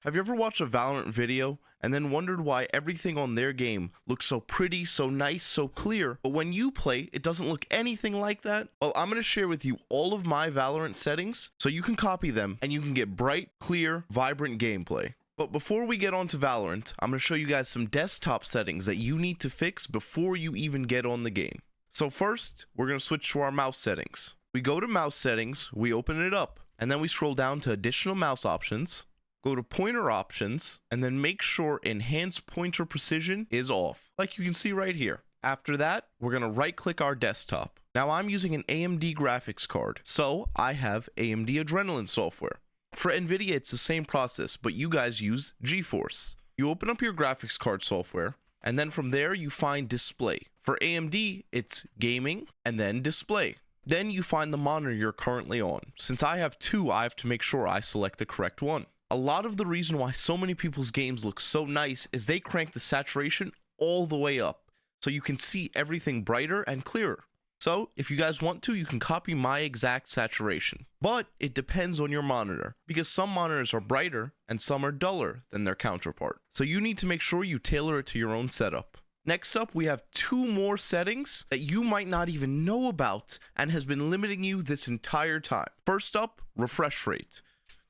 Have you ever watched a Valorant video and then wondered why everything on their game looks so pretty, so nice, so clear, but when you play, it doesn't look anything like that? Well, I'm going to share with you all of my Valorant settings so you can copy them and you can get bright, clear, vibrant gameplay. But before we get on to Valorant, I'm going to show you guys some desktop settings that you need to fix before you even get on the game. So first, we're going to switch to our mouse settings. We go to mouse settings, we open it up, and then we scroll down to additional mouse options. Go to pointer options, and then make sure enhanced pointer precision is off, like you can see right here. After that, we're going to right click our desktop. Now I'm using an AMD graphics card, so I have AMD Adrenalin software. For NVIDIA, it's the same process, but you guys use GeForce. You open up your graphics card software, and then from there you find display. For AMD, it's gaming, and then display. Then you find the monitor you're currently on. Since I have two, I have to make sure I select the correct one. A lot of the reason why so many people's games look so nice is they crank the saturation all the way up, so you can see everything brighter and clearer. So if you guys want to, you can copy my exact saturation. But it depends on your monitor, because some monitors are brighter and some are duller than their counterpart. So you need to make sure you tailor it to your own setup. Next up, we have two more settings that you might not even know about and has been limiting you this entire time. First up, refresh rate.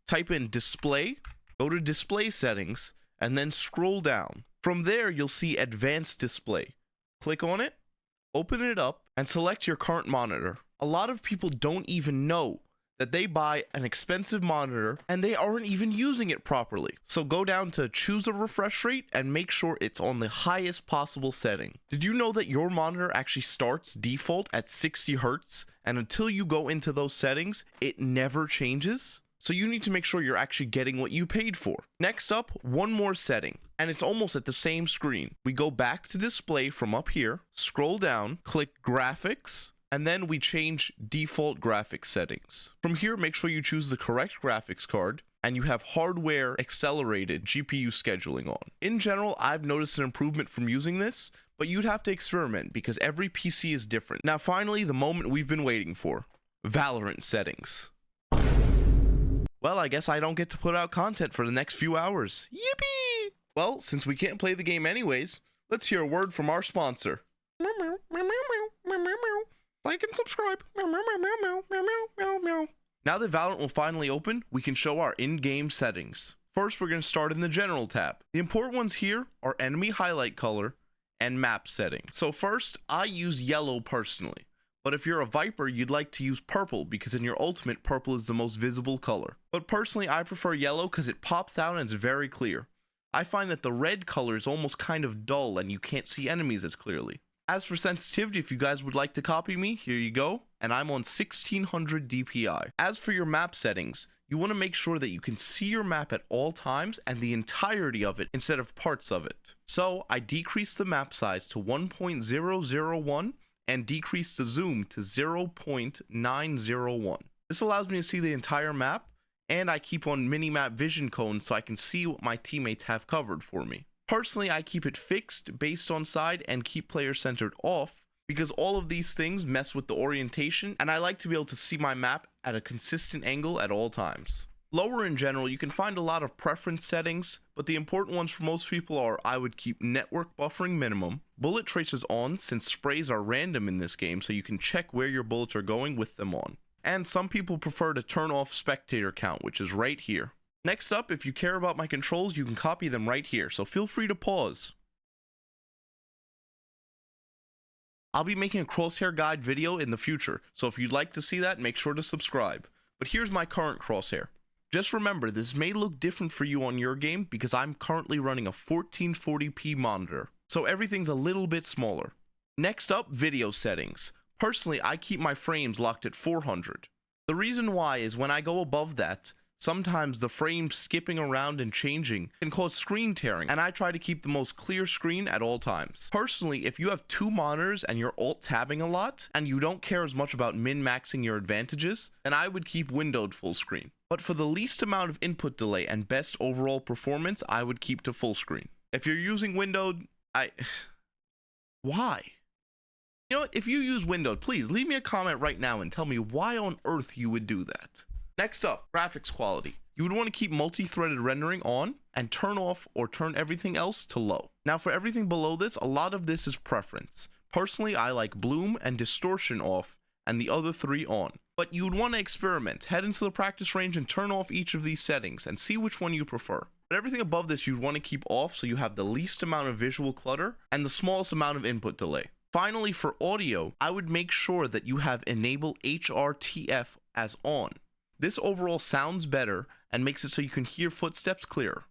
Type in display, go to display settings, and then scroll down. From there, you'll see advanced display. Click on it, open it up, and select your current monitor. A lot of people don't even know that they buy an expensive monitor and they aren't even using it properly. So go down to choose a refresh rate and make sure it's on the highest possible setting. Did you know that your monitor actually starts default at 60 Hz and until you go into those settings, it never changes? So you need to make sure you're actually getting what you paid for. Next up, one more setting, and it's almost at the same screen. We go back to display from up here, scroll down, click graphics, and then we change default graphics settings. From here, make sure you choose the correct graphics card and you have hardware accelerated GPU scheduling on. In general, I've noticed an improvement from using this, but you'd have to experiment because every PC is different. Now finally, the moment we've been waiting for, Valorant settings. Well, I guess I don't get to put out content for the next few hours. Yippee! Well, since we can't play the game anyways, let's hear a word from our sponsor. Like and subscribe. Now that Valorant will finally open, we can show our in-game settings. First, we're going to start in the General tab. The important ones here are enemy highlight color and map setting. So first, I use yellow personally. But if you're a Viper, you'd like to use purple because in your ultimate, purple is the most visible color. But personally, I prefer yellow because it pops out and it's very clear. I find that the red color is almost kind of dull and you can't see enemies as clearly. As for sensitivity, if you guys would like to copy me, here you go. And I'm on 1600 DPI. As for your map settings, you want to make sure that you can see your map at all times and the entirety of it instead of parts of it. So I decrease the map size to 1.001 and decrease the zoom to 0.901. This allows me to see the entire map, and I keep on minimap vision cones so I can see what my teammates have covered for me. Personally, I keep it fixed based on side and keep player centered off because all of these things mess with the orientation, and I like to be able to see my map at a consistent angle at all times. Lower in general, you can find a lot of preference settings, but the important ones for most people are I would keep network buffering minimum, bullet traces on since sprays are random in this game so you can check where your bullets are going with them on. And some people prefer to turn off spectator count, which is right here. Next up, if you care about my controls, you can copy them right here, so feel free to pause. I'll be making a Crosshair guide video in the future, so if you'd like to see that, make sure to subscribe. But here's my current Crosshair. Just remember, this may look different for you on your game because I'm currently running a 1440p monitor, so everything's a little bit smaller. Next up, video settings. Personally, I keep my frames locked at 400. The reason why is when I go above that, sometimes the frame skipping around and changing can cause screen tearing, and I try to keep the most clear screen at all times. Personally, if you have two monitors and you're alt-tabbing a lot, and you don't care as much about min-maxing your advantages, then I would keep windowed full screen. But for the least amount of input delay and best overall performance, I would keep to full screen. If you're using windowed, why? You know what, if you use windowed, please leave me a comment right now and tell me why on earth you would do that. Next up, graphics quality. You would want to keep multi-threaded rendering on and turn off or turn everything else to low. Now for everything below this, a lot of this is preference. Personally, I like bloom and distortion off and the other 3 on. But you would want to experiment. Head into the practice range and turn off each of these settings and see which one you prefer. But everything above this you'd want to keep off so you have the least amount of visual clutter and the smallest amount of input delay. Finally, for audio, I would make sure that you have enable HRTF as on. This overall sounds better and makes it so you can hear footsteps clearer.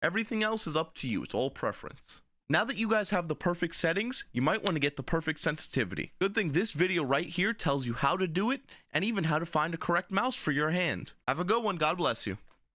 Everything else is up to you, it's all preference. Now that you guys have the perfect settings, you might want to get the perfect sensitivity. Good thing this video right here tells you how to do it and even how to find a correct mouse for your hand. Have a good one, God bless you.